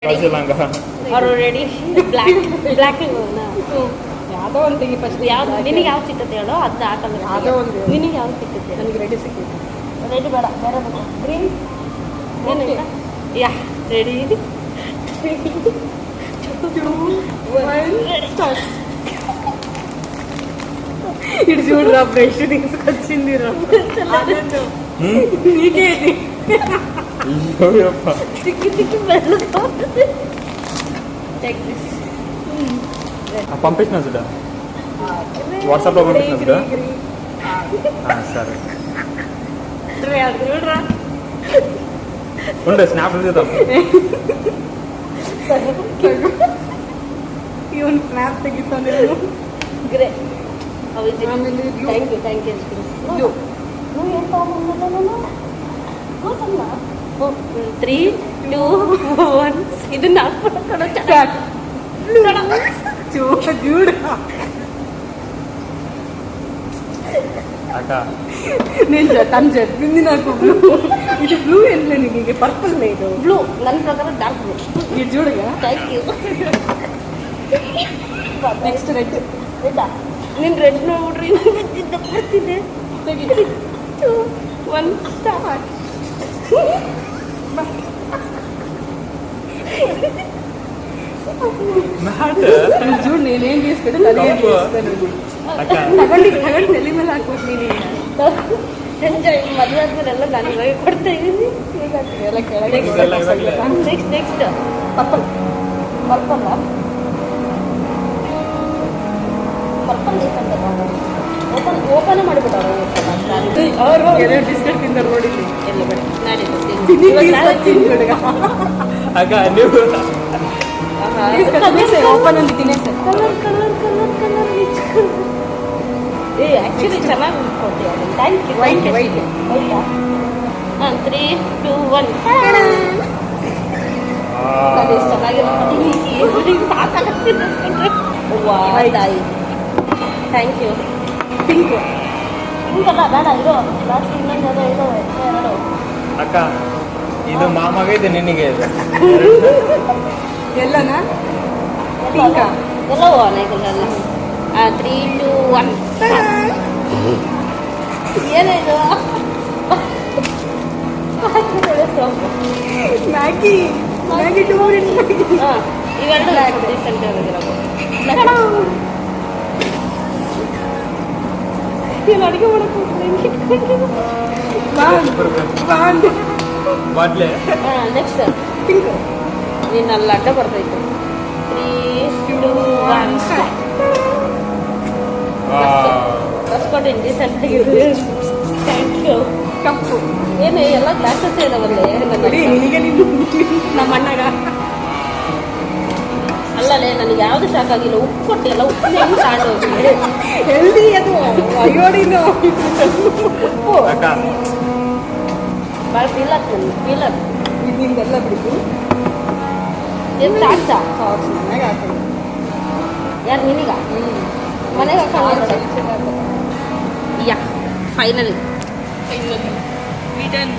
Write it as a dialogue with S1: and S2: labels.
S1: ಕಳ್ಸಿಲ್ಲಂಗ
S2: ಅವರು ready black ಯಾವುದೋ ಒಂದು ತೆಗಿ ಫಸ್ಟ್ ಯಾವ್ದು ನಿನಗೆ ಯಾವ್ದು ಸಿಕ್ಕತ್ತೆ ಹೇಳೋ ಅದನ್ನ ಹಾಕಲ್ಲ ಯಾವುದೋ ಒಂದು ನಿನಗೆ ಯಾವ್ದು ಸಿಕ್ಕತ್ತೆ ನನಗೆ ರೆಡಿ ಸಿಕ್ಕಿತ್ತು ರೆಡಿ ಬೇಡ ಬೇರೆ ಬೇಕು ಗ್ರೀನ್ ಏನಿಲ್ಲ ಯಾ ರೆಡಿ ఇటు చూడరా బ్రష్ తీసుకొచ్చిందిరా నీకేది చిక్కి చిక్కి వెళ్ళతో
S1: పంపించిన చూడ వాట్సాప్లో పంపించిన చూడ సరే
S2: చూడరా
S1: ఉండే స్నాప్లు తీద్దాం
S2: ಇವನು ಸ್ನಾಪ್ ತೆಗಿತಾನೆ ಗ್ರೇ ಥ್ಯಾಂಕ್ ಯು నువ్వు ఏం కావాలన్నా 3, 2, 1 ఇది నాకు చూడు
S1: అక్క
S2: నేను తను చెప్పింది నాకు బ్లూ ఇది బ్లూ ఏం లేదు నీకు పర్పుల్ లేదు బ్లూ ನನ್ನ ప్రకారం డార్క్ బ్లూ ఇది చూడగా థ్యాంక్ యూ ನೆಕ್ಸ್ಟ್ ರೆಡ್ ರೆಡ್ಡಾ ನೀನು ರೆಡ್ ನೋಡ್ರಿ ಬರ್ತಿದ್ದೆ 3, 2, 1 ಸ್ಟಾರ್ಟ್ చూడు నేనేం తీసుకుంటే తగండి తల్లి ಮೇಲೆ ಹಾಕ್ಬೋದು ನೀನು ಎಂಜಾಯ್ ಮದುವೆ ಆದ್ಮೇಲೆ ಎಲ್ಲ ನಾನು ಇವಾಗ ಕೊಡ್ತಾ ಇದ್ದೀನಿ ಎಲ್ಲ ಕೆಳಗೆ next purple purple purple open ಮಾಡಿಬಿಟ್ಟವ್ರು ಅವರು ಎರಡು ಬಿಸ್ಕೆಟ್ ತಿಂದರು ನೋಡಿ ಎಲ್ಲ ಬಡಿ
S1: ಅಕ್ಕ ನೀವು
S2: ಓಪನ್ ಒಂದು ತಿನ್ನೇಸೆ ಕಲರ್ ಕಲರ್ ಕಲರ್ ಕಲರ್ ಏ ಆ್ಯಕ್ಚುಲಿ ಚೆನ್ನಾಗಿ ಕೊಡ್ತೀಯ ಥ್ಯಾಂಕ್ ಯು ವೈಟ್ ವೈಟ್ ಹೌದಾ ಹಾಂ 3, 2, 1 ಅದು ಚೆನ್ನಾಗಿರೋ ಸಾಕಾಗ್ತಿದೆ ತಾಯಿ ಥ್ಯಾಂಕ್ ಯು ಪಿಂಕ್ ಪಿಂಕ್ ಅಲ್ಲ ಬೇಡ ಇದು ಲಾಸ್ಟ್ ಇನ್ನೊಂದು ಅದು ಇದು ಎರಡು
S1: ಅಕ್ಕ ಇದು ಮಾಮಗೆ ಇದೆ ನಿನಗೆ ಇದೆ
S2: ಎಲ್ಲನಾ ಪಿಂಕ ಎಲ್ಲವೂ ಅನೇಕಲ್ಲ 3, 2, 1 ಏನಿದು ಮ್ಯಾಗಿ ಮ್ಯಾಗಿ 2 ಮಿನಿಟ್ಸ್ ಹಾಂ ಇವೆರಡು ರೀಸೆಂಟ್ ಆಗಿರೋದು ನೀನು ಅಡುಗೆ ಮಾಡಕ್ಕೆ
S1: ಬಾಟ್ಲೆ
S2: ಹಾಂ ನೆಕ್ಸ್ಟ್ ಪಿಂಕ್ ನೀನು ಅಲ್ಲಿ ಅಡ್ಡ ಬರ್ತೈತೆ 3, 2, 1 ಕಸ್ಕೊಟ್ಟಿನಿ ರೀಸೆಂಟ್ ಆಗಿದೆ ಥ್ಯಾಂಕ್ ಯು ಕಪ್ಪು ಏನು ಎಲ್ಲ ಗ್ಲಾಸಸ್ ಇದಾವಲ್ಲೇ ನಿನಗೆ ನಮ್ಮ ಅಣ್ಣಗ ಅಲ್ಲಲೇ ನನಗೆ ಯಾವುದು ಸಾಕಾಗಿಲ್ಲ ಉಪ್ಪು ಕೊಟ್ಟಿಲ್ಲ ಉಪ್ಪು ಹೆಂಗೆ ತಗೊಂಡೋಗಿ ಹೆಲ್ದಿ ಅದು ಅಯ್ಯೋಡಿನ ಉಪ್ಪು ಭಾಳ ಫೀಲ್ ಆಗ್ತದೆ ಫೀಲ್ ಆಗ್ತದೆ ಇದು ನಿಮ್ದೆಲ್ಲ ಬಿಡಿತು ಏನು ಸಾಕ್ಸಾ ಸಾಕ್ಸ್ ಮನೆಗೆ ಹಾಕೊಂಡು ಯಾರು ನಿನಗ ಮನೆಗೆ ಹಾಕೊಂಡು ಯಾ ಫೈನಲಿ ವಿ ಡನ್